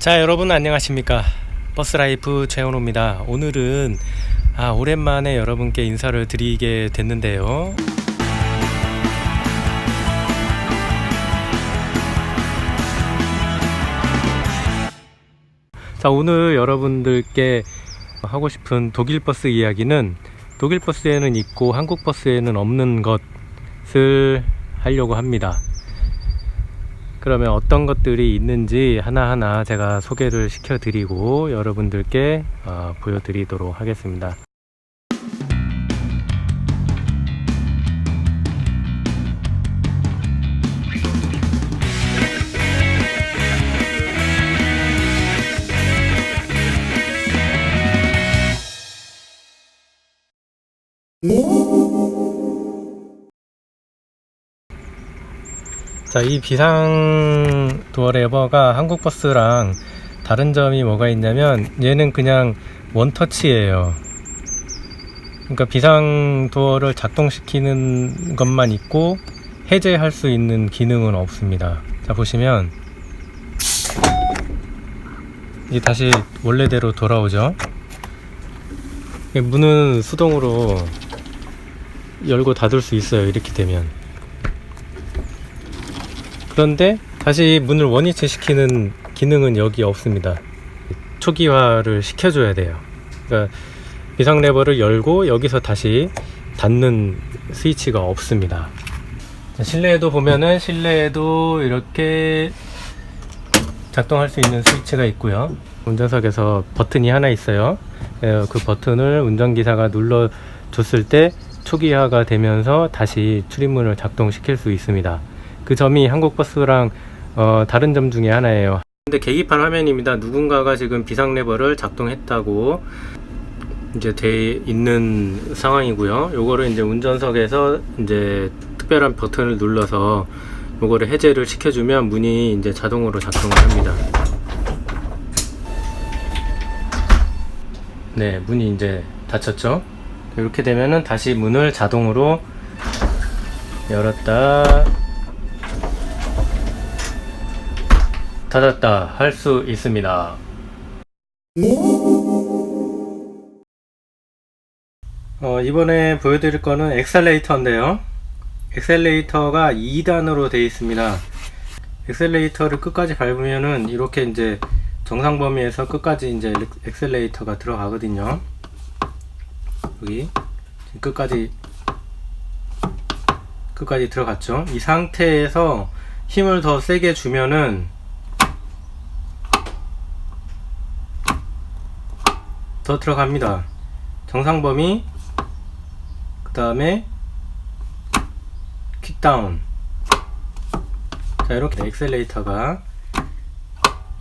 자, 여러분 안녕하십니까. 버스라이프 최원호입니다. 오늘은 오랜만에 여러분께 인사를 드리게 됐는데요. 자, 오늘 여러분들께 하고 싶은 독일 버스 이야기는 독일 버스에는 있고 한국 버스에는 없는 것을 하려고 합니다. 그러면 어떤 것들이 있는지 하나하나 제가 소개를 시켜드리고 여러분들께 보여드리도록 하겠습니다. 자, 이 비상 도어 레버가 한국 버스랑 다른 점이 뭐가 있냐면 얘는 그냥 원터치예요. 그러니까 비상 도어를 작동시키는 것만 있고 해제할 수 있는 기능은 없습니다. 자, 보시면 이게 다시 원래대로 돌아오죠. 문은 수동으로 열고 닫을 수 있어요, 이렇게 되면. 그런데 다시 문을 원위치 시키는 기능은 여기 없습니다. 초기화를 시켜줘야 돼요. 그러니까 비상 레버를 열고 여기서 다시 닫는 스위치가 없습니다. 실내에도 보면은 실내에도 이렇게 작동할 수 있는 스위치가 있고요. 운전석에서 버튼이 하나 있어요. 그 버튼을 운전기사가 눌러줬을 때 초기화가 되면서 다시 출입문을 작동시킬 수 있습니다. 그 점이 한국 버스랑 다른 점 중에 하나예요. 근데 계기판 화면입니다. 누군가가 지금 비상 레버를 작동했다고 이제 돼 있는 상황이고요. 요거를 이제 운전석에서 이제 특별한 버튼을 눌러서 요거를 해제를 시켜주면 문이 이제 자동으로 작동을 합니다. 네, 문이 이제 닫혔죠. 이렇게 되면은 다시 문을 자동으로 열었다 닫았다 할 수 있습니다. 이번에 보여드릴 거는 엑셀레이터인데요. 엑셀레이터가 2단으로 되어 있습니다. 엑셀레이터를 끝까지 밟으면은 이렇게 이제 정상 범위에서 끝까지 이제 엑셀레이터가 들어가거든요. 여기 끝까지 들어갔죠. 이 상태에서 힘을 더 세게 주면은 더 들어갑니다. 정상 범위, 그 다음에 킥다운. 자, 이렇게 엑셀레이터가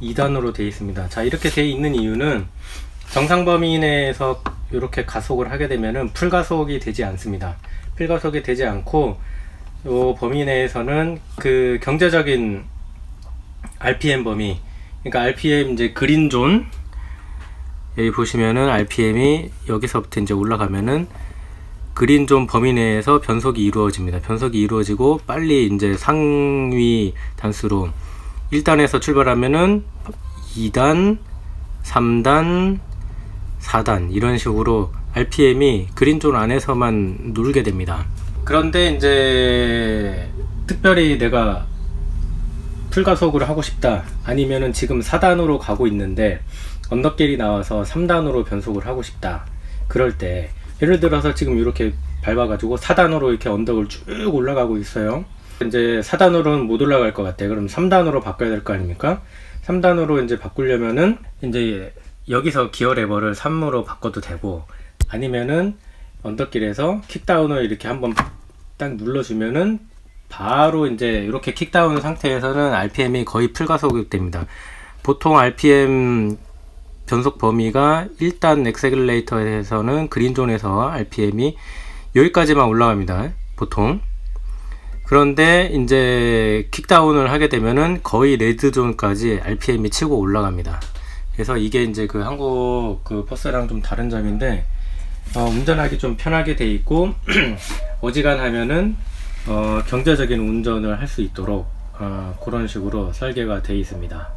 2단으로 되어 있습니다. 자, 이렇게 되어 있는 이유는 정상 범위 내에서 이렇게 가속을 하게 되면은 풀가속이 되지 않습니다. 풀가속이 되지 않고 이 범위 내에서는 그 경제적인 RPM 범위, 그러니까 RPM 이제 그린존, 여기 보시면은 RPM이 여기서부터 이제 올라가면은 그린존 범위 내에서 변속이 이루어집니다. 변속이 이루어지고 빨리 이제 상위 단수로 1단에서 출발하면은 2단, 3단, 4단 이런 식으로 RPM이 그린존 안에서만 누르게 됩니다. 그런데 이제 특별히 내가 풀가속을 하고 싶다, 아니면은 지금 4단으로 가고 있는데 언덕길이 나와서 3단으로 변속을 하고 싶다, 그럴 때 예를 들어서 지금 이렇게 밟아가지고 4단으로 이렇게 언덕을 쭉 올라가고 있어요. 이제 4단으로는 못 올라갈 것 같아. 그럼 3단으로 바꿔야 될 거 아닙니까? 3단으로 이제 바꾸려면은 이제 여기서 기어 레버를 3으로 바꿔도 되고, 아니면은 언덕길에서 킥다운을 이렇게 한번 딱 눌러주면은 바로 이제 이렇게 킥다운 상태에서는 RPM이 거의 풀가속이 됩니다. 보통 RPM 변속 범위가 1단 엑셀레이터에서는 그린존에서 RPM이 여기까지만 올라갑니다, 보통. 그런데 이제 킥다운을 하게 되면은 거의 레드존까지 RPM이 치고 올라갑니다. 그래서 이게 이제 그 한국 그 버스랑 좀 다른 점인데, 운전하기 좀 편하게 돼 있고 어지간하면은 경제적인 운전을 할 수 있도록 그런 식으로 설계가 되어 있습니다.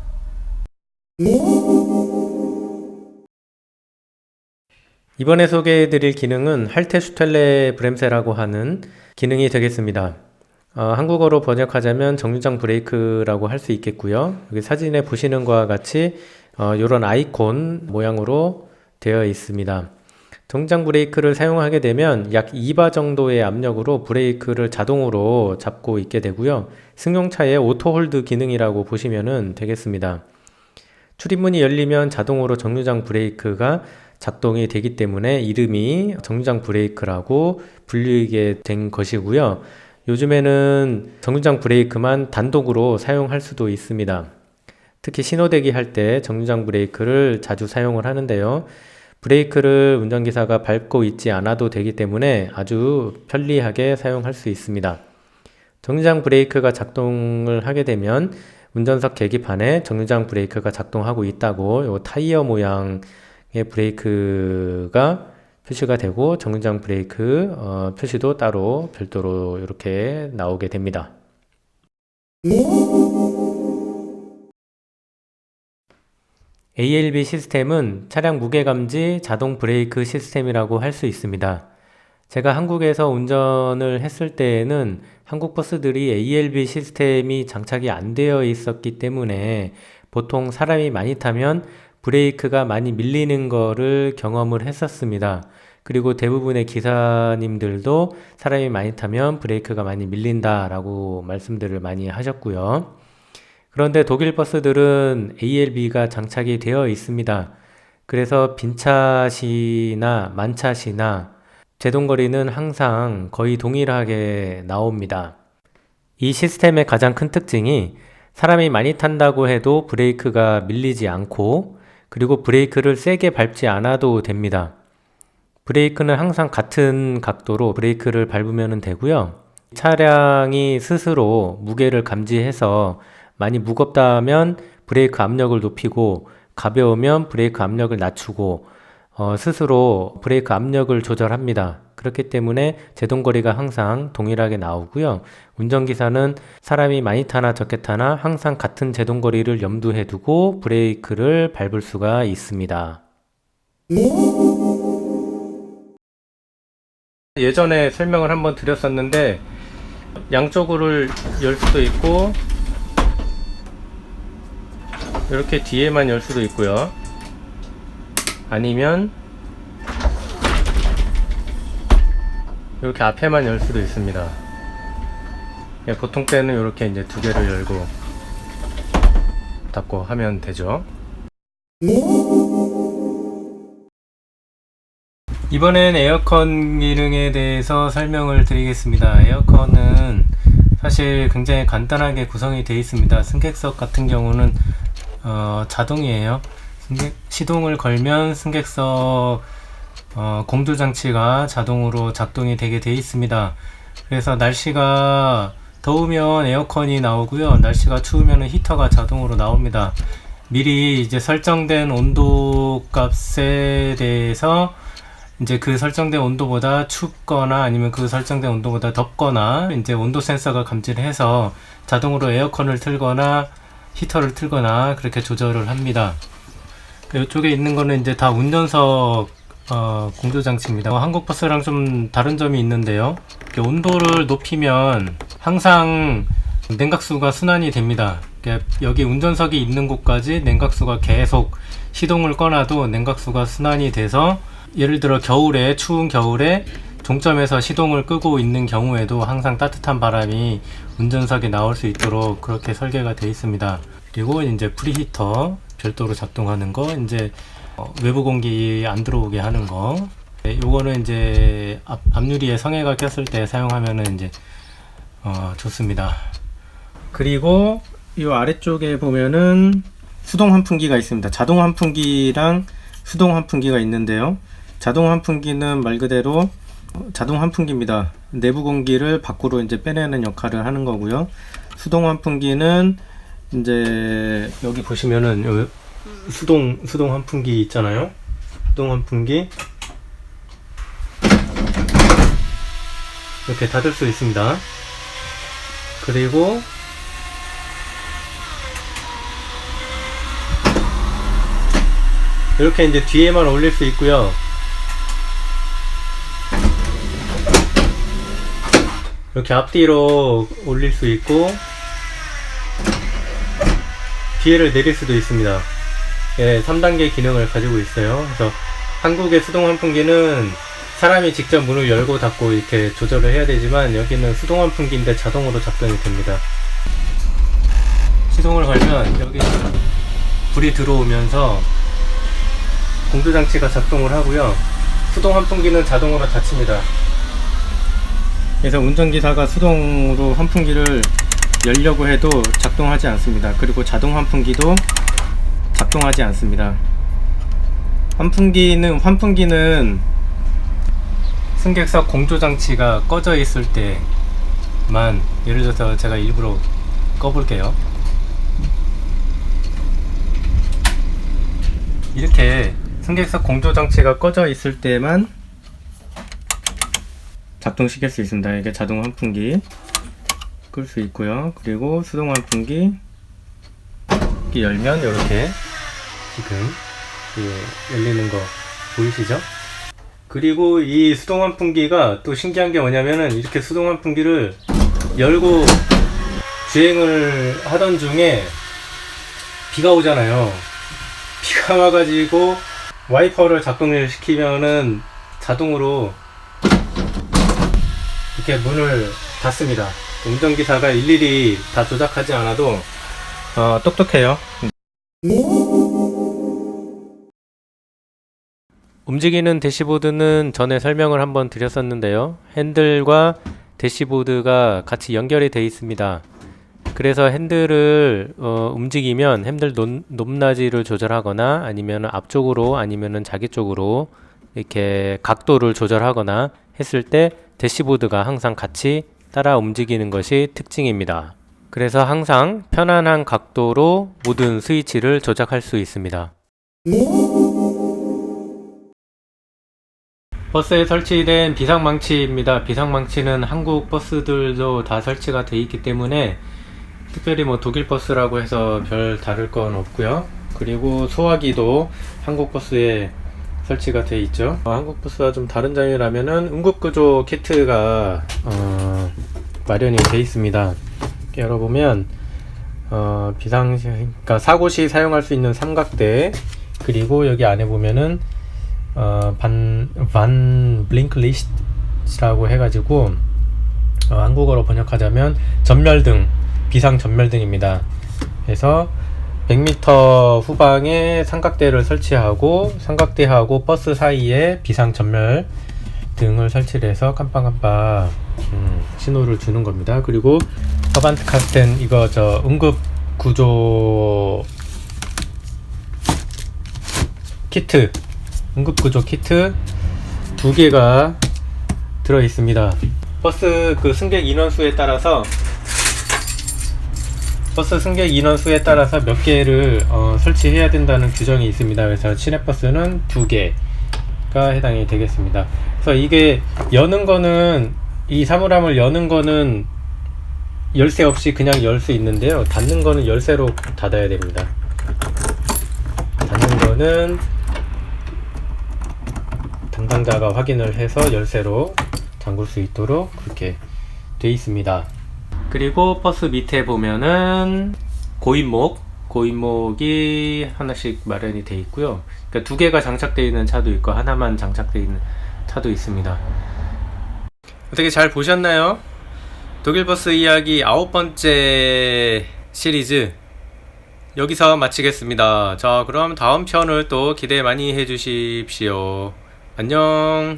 이번에 소개해드릴 기능은 할테슈텔레 브렘세라고 하는 기능이 되겠습니다. 한국어로 번역하자면 정류장 브레이크라고 할 수 있겠고요. 여기 사진에 보시는 것과 같이 이런 아이콘 모양으로 되어 있습니다. 정류장 브레이크를 사용하게 되면 약 2바 정도의 압력으로 브레이크를 자동으로 잡고 있게 되고요. 승용차의 오토홀드 기능이라고 보시면 되겠습니다. 출입문이 열리면 자동으로 정류장 브레이크가 작동이 되기 때문에 이름이 정류장 브레이크라고 불리게 된 것이고요. 요즘에는 정류장 브레이크만 단독으로 사용할 수도 있습니다. 특히 신호대기 할 때 정류장 브레이크를 자주 사용을 하는데요. 브레이크를 운전기사가 밟고 있지 않아도 되기 때문에 아주 편리하게 사용할 수 있습니다. 정류장 브레이크가 작동을 하게 되면 운전석 계기판에 정류장 브레이크가 작동하고 있다고 요 타이어 모양의 브레이크가 표시가 되고 정류장 브레이크 표시도 따로 별도로 이렇게 나오게 됩니다. ALB 시스템은 차량 무게감지 자동 브레이크 시스템이라고 할 수 있습니다. 제가 한국에서 운전을 했을 때에는 한국 버스들이 ALB 시스템이 장착이 안 되어 있었기 때문에 보통 사람이 많이 타면 브레이크가 많이 밀리는 거를 경험을 했었습니다. 그리고 대부분의 기사님들도 사람이 많이 타면 브레이크가 많이 밀린다라고 말씀들을 많이 하셨고요. 그런데 독일 버스들은 ALB가 장착이 되어 있습니다. 그래서 빈차시나 만차시나 제동거리는 항상 거의 동일하게 나옵니다. 이 시스템의 가장 큰 특징이 사람이 많이 탄다고 해도 브레이크가 밀리지 않고 그리고 브레이크를 세게 밟지 않아도 됩니다. 브레이크는 항상 같은 각도로 브레이크를 밟으면 되고요. 차량이 스스로 무게를 감지해서 많이 무겁다면 브레이크 압력을 높이고 가벼우면 브레이크 압력을 낮추고 스스로 브레이크 압력을 조절합니다. 그렇기 때문에 제동거리가 항상 동일하게 나오고요. 운전기사는 사람이 많이 타나 적게 타나 항상 같은 제동거리를 염두에 두고 브레이크를 밟을 수가 있습니다. 예전에 설명을 한번 드렸었는데 양쪽으로 열 수도 있고 이렇게 뒤에만 열 수도 있고요. 아니면 이렇게 앞에만 열 수도 있습니다. 보통 때는 이렇게 이제 두 개를 열고 닫고 하면 되죠. 이번엔 에어컨 기능에 대해서 설명을 드리겠습니다. 에어컨은 사실 굉장히 간단하게 구성이 되어 있습니다. 승객석 같은 경우는 자동이에요. 시동을 걸면 승객석 공조 장치가 자동으로 작동이 되게 되어 있습니다. 그래서 날씨가 더우면 에어컨이 나오고요. 날씨가 추우면 히터가 자동으로 나옵니다. 미리 이제 설정된 온도 값에 대해서 이제 그 설정된 온도보다 춥거나 아니면 그 설정된 온도보다 덥거나 이제 온도 센서가 감지를 해서 자동으로 에어컨을 틀거나 히터를 틀거나 그렇게 조절을 합니다. 이쪽에 있는 거는 이제 다 운전석 공조 장치입니다. 한국 버스랑 좀 다른 점이 있는데요. 이렇게 온도를 높이면 항상 냉각수가 순환이 됩니다. 여기 운전석이 있는 곳까지 냉각수가 계속 시동을 꺼놔도 냉각수가 순환이 돼서 예를 들어 겨울에 추운 겨울에 종점에서 시동을 끄고 있는 경우에도 항상 따뜻한 바람이 운전석에 나올 수 있도록 그렇게 설계가 되어 있습니다. 그리고 이제 프리히터 별도로 작동하는 거, 이제 외부 공기 안 들어오게 하는 거. 요거는 이제 앞유리에 성에가 꼈을 때 사용하면은 이제 좋습니다. 그리고 이 아래쪽에 보면은 수동 환풍기가 있습니다. 자동 환풍기랑 수동 환풍기가 있는데요. 자동 환풍기는 말 그대로 자동 환풍기입니다. 내부 공기를 밖으로 이제 빼내는 역할을 하는 거고요. 수동 환풍기는 이제 여기 보시면은 수동 환풍기 있잖아요. 수동 환풍기 이렇게 닫을 수 있습니다. 그리고 이렇게 이제 뒤에만 올릴 수 있고요. 이렇게 앞뒤로 올릴 수 있고 뒤에를 내릴 수도 있습니다. 예, 3단계 기능을 가지고 있어요. 그래서 한국의 수동 환풍기는 사람이 직접 문을 열고 닫고 이렇게 조절을 해야 되지만 여기는 수동 환풍기인데 자동으로 작동이 됩니다. 시동을 걸면 여기 불이 들어오면서 공조장치가 작동을 하고요. 수동 환풍기는 자동으로 닫힙니다. 그래서 운전기사가 수동으로 환풍기를 열려고 해도 작동하지 않습니다. 그리고 자동 환풍기도 작동하지 않습니다. 환풍기는 승객석 공조장치가 꺼져 있을 때만, 예를 들어서 제가 일부러 꺼볼게요. 이렇게 승객석 공조장치가 꺼져 있을 때만 작동시킬 수 있습니다. 이게 자동 환풍기 끌 수 있고요. 그리고 수동 환풍기 열면 이렇게 지금 열리는 거 보이시죠? 그리고 이 수동 환풍기가 또 신기한 게 뭐냐면은 이렇게 수동 환풍기를 열고 주행을 하던 중에 비가 오잖아요. 비가 와가지고 와이퍼를 작동을 시키면은 자동으로 이렇게 문을 닫습니다. 운전기사가 일일이 다 조작하지 않아도 똑똑해요. 움직이는 대시보드는 전에 설명을 한번 드렸었는데요. 핸들과 대시보드가 같이 연결이 되어 있습니다. 그래서 핸들을 움직이면 핸들 높낮이를 조절하거나 아니면 앞쪽으로 아니면 자기 쪽으로 이렇게 각도를 조절하거나 했을 때 대시보드가 항상 같이 따라 움직이는 것이 특징입니다. 그래서 항상 편안한 각도로 모든 스위치를 조작할 수 있습니다. 버스에 설치된 비상망치입니다. 비상망치는 한국 버스들도 다 설치가 되어 있기 때문에 특별히 뭐 독일 버스라고 해서 별 다를 건 없고요. 그리고 소화기도 한국 버스에 설치가 되어 있죠. 한국 버스와 좀 다른 점이라면은 응급구조 키트가 마련이 되어 있습니다. 열어보면 그러니까 사고 시 사용할 수 있는 삼각대, 그리고 여기 안에 보면은 반 블링크리스트라고 해가지고 한국어로 번역하자면 전멸등, 비상 전멸등입니다. 그래서 100m 후방에 삼각대를 설치하고 삼각대하고 버스 사이에 비상 전멸 등을 설치를 해서 깜빡깜빡 신호를 주는 겁니다. 그리고 서반트 카스텐 이거 응급 구조 키트, 응급구조 키트 2개가 들어 있습니다. 버스 승객 인원수에 따라서 몇 개를 설치해야 된다는 규정이 있습니다. 그래서 시내버스는 2개가 해당이 되겠습니다. 그래서 이게 여는 거는, 이 사물함을 여는 거는 열쇠 없이 그냥 열 수 있는데요. 닫는 거는 열쇠로 닫아야 됩니다. 닫는 거는 담당자가 확인을 해서 열쇠로 잠글 수 있도록 그렇게 돼 있습니다. 그리고 버스 밑에 보면은 고인목이 하나씩 마련이 돼 있고요. 그러니까 2개가 장착되어 있는 차도 있고 하나만 장착되어 있는 차도 있습니다. 어떻게 잘 보셨나요? 독일버스 이야기 9번째 시리즈 여기서 마치겠습니다. 자, 그럼 다음 편을 또 기대 많이 해주십시오. 안녕.